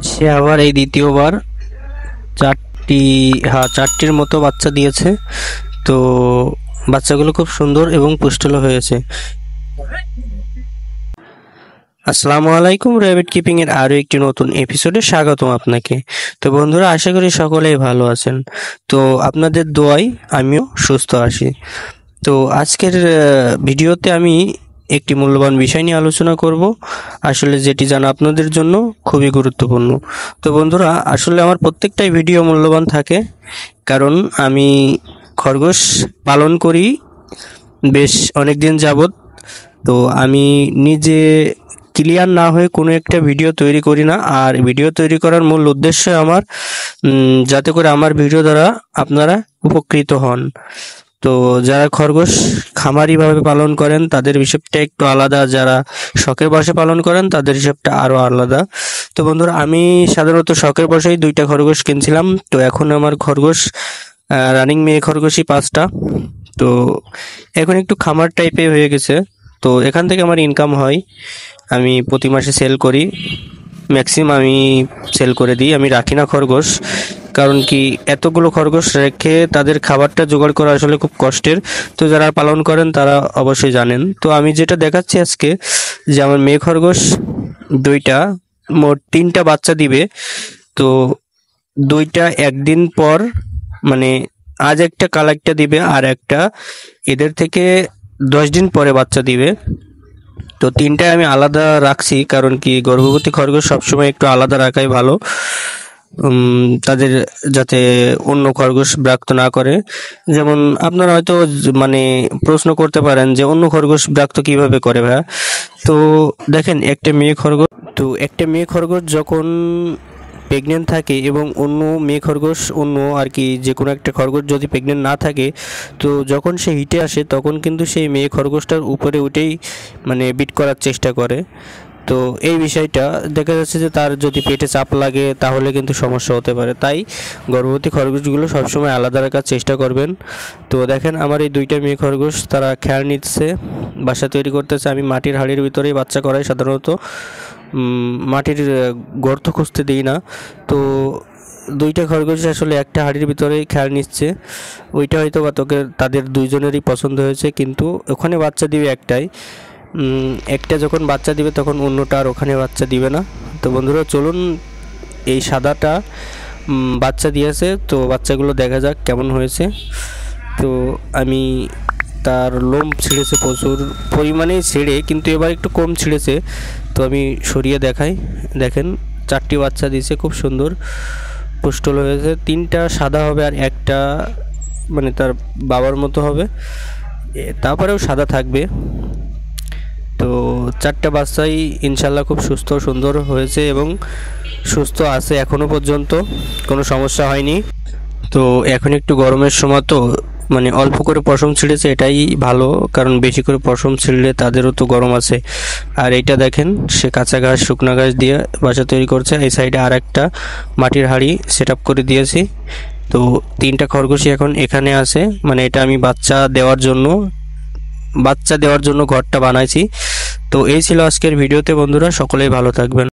সে আবার এই দ্বিতীয়বার চারটির মতো বাচ্চা দিয়েছে। তো বাচ্চাগুলো খুব সুন্দর এবং পুষ্টল হয়েছে। আসসালামু আলাইকুম, র্যাবিট কিপিং এর আরো একটি নতুন এপিসোডে স্বাগতম আপনাকে। তো বন্ধুরা, আশা করি সকলেই ভালো আছেন। তো আপনাদের দোয়ায় আমিও সুস্থ আছি। তো আজকের ভিডিওতে আমি একটি মূল্যবান বিষয় নিয়ে আলোচনা করব, আসলে যেটি জানা আপনাদের জন্য খুবই গুরুত্বপূর্ণ। তো বন্ধুরা, আসলে আমার প্রত্যেকটাই ভিডিও মূল্যবান থাকে, কারণ আমি খরগোশ পালন করি বেশ অনেক দিন যাবত। তো আমি নিজে ক্লিয়ার না হয়ে কোনো একটা ভিডিও তৈরি করি না। আর ভিডিও তৈরি করার মূল উদ্দেশ্য আমার যাতে করে আমার ভিডিও দ্বারা আপনারা উপকৃত হন। তো যারা খরগোশ খামারিভাবে পালন করেন তাদের হিসেবটা একটু আলাদা, যারা শখের বশে পালন করেন তাদের হিসেবটা আরও আলাদা। তো বন্ধুরা, আমি সাধারণত শখের বশেই 2টা খরগোশ কিনছিলাম। তো এখন আমার খরগোশ রানিং মেয়ে খরগোশই 5টা। তো এখন একটু খামার টাইপে হয়ে গেছে। তো এখান থেকে আমার ইনকাম হয়, আমি প্রতি মাসে সেল করি। ম্যাক্সিমাম আমি সেল করে দিই, আমি রাখি না খরগোশ। কারণ কি, এতগুলো খরগোশ রেখে তাদের খাবারটা জোগাড় করা আসলে খুব কষ্টের। তো যারা পালন করেন তারা অবশ্যই জানেন। তো আমি যেটা দেখাচ্ছি আজকে, যে আমার মেয়ে খরগোশ 2টা, মোট 3টা বাচ্চা দিবে। তো 2টা একদিন পর, মানে আজ একটা কাল একটা দিবে, আর একটা এদের থেকে 10 দিন পরে বাচ্চা দিবে। তো 3টায় আমি আলাদা রাখছি, কারণ কি গর্ভবতী খরগোশ সবসময় একটু আলাদা রাখাই ভালো, তাদের যাতে অন্য খরগোশ বিরক্ত না করে। যেমন আপনারা হয়তো মানে প্রশ্ন করতে পারেন যে অন্য খরগোশ বিরক্ত কিভাবে করে ভাইয়া। তো দেখেন, একটা মেয়ে খরগোশ যখন প্রেগনেন্ট থাকে এবং অন্য মেয়ে খরগোশ, অন্য আর কি যে কোনো একটা খরগোশ যদি প্রেগনেন্ট না থাকে, তো যখন সে হিটে আসে তখন কিন্তু সেই মেয়ে খরগোশটার উপরে উঠেই মানে বিট করার চেষ্টা করে। তো এই বিষয়টা দেখা যাচ্ছে যে তার যদি পেটে চাপ লাগে তাহলে কিন্তু সমস্যা হতে পারে। তাই গর্ভবতী খরগোশগুলো সবসময় আলাদা রাখার চেষ্টা করবেন। তো দেখেন, আমার এই 2টা মেয়ে খরগোশ তারা খেয়াল নিচ্ছে, বাসা তৈরি করতেছে। আমি মাটির হাঁড়ির ভিতরেই বাচ্চা করাই সাধারণত, মাটির গর্ত খুঁজতে দিই না। তো 2টা খরগোশ আসলে একটা হাঁড়ির ভিতরেই খেয়াল নিচ্ছে। ওইটা হয়তো বা তাদের 2জনেরই পছন্দ হয়েছে, কিন্তু ওখানে বাচ্চা দিবে একটাই। একটা যখন বাচ্চা দিবে তখন অন্যটা আর ওখানে বাচ্চা দিবে না। তো বন্ধুরা, চলুন, এই সাদাটা বাচ্চা দিয়েছে, তো বাচ্চাগুলো দেখা যাক কেমন হয়েছে। তো আমি তার লোম ছিঁড়েছে, প্রচুর পরিমাণেই ছিঁড়ে, কিন্তু এবার একটু কম ছিঁড়েছে। তো আমি সরিয়ে দেখাই, দেখেন 4টি বাচ্চা দিয়েছে, খুব সুন্দর পুষ্টল হয়েছে। 3টা সাদা হবে আর একটা মানে তার বাবার মতো হবে, তারপরেও সাদা থাকবে। তো 4টা বাচ্চাই ইনশাল্লাহ খুব সুস্থ সুন্দর হয়েছে এবং সুস্থ আছে এখনো পর্যন্ত, কোনো সমস্যা হয়নি। তো এখন একটু গরমের সময়, তো মানে অল্প করে পশম ছিঁড়েছে, এটাই ভালো, কারণ বেশি করে পশম ছিঁড়লে তাদেরও তো গরম আছে। আর এইটা দেখেন, সে কাঁচা ঘাস শুকনা ঘাস দিয়ে বাসা তৈরি করছে। এই সাইডে আর একটা মাটির হাঁড়ি সেট আপ করে দিয়েছি। তো 3টা খরগোশই এখন এখানে আছে, মানে এটা আমি বাচ্চা দেওয়ার জন্য ঘরটা বানাইছি। তো এই ছিল আজকের ভিডিওতে বন্ধুরা, সকলেই ভালো থাকবেন।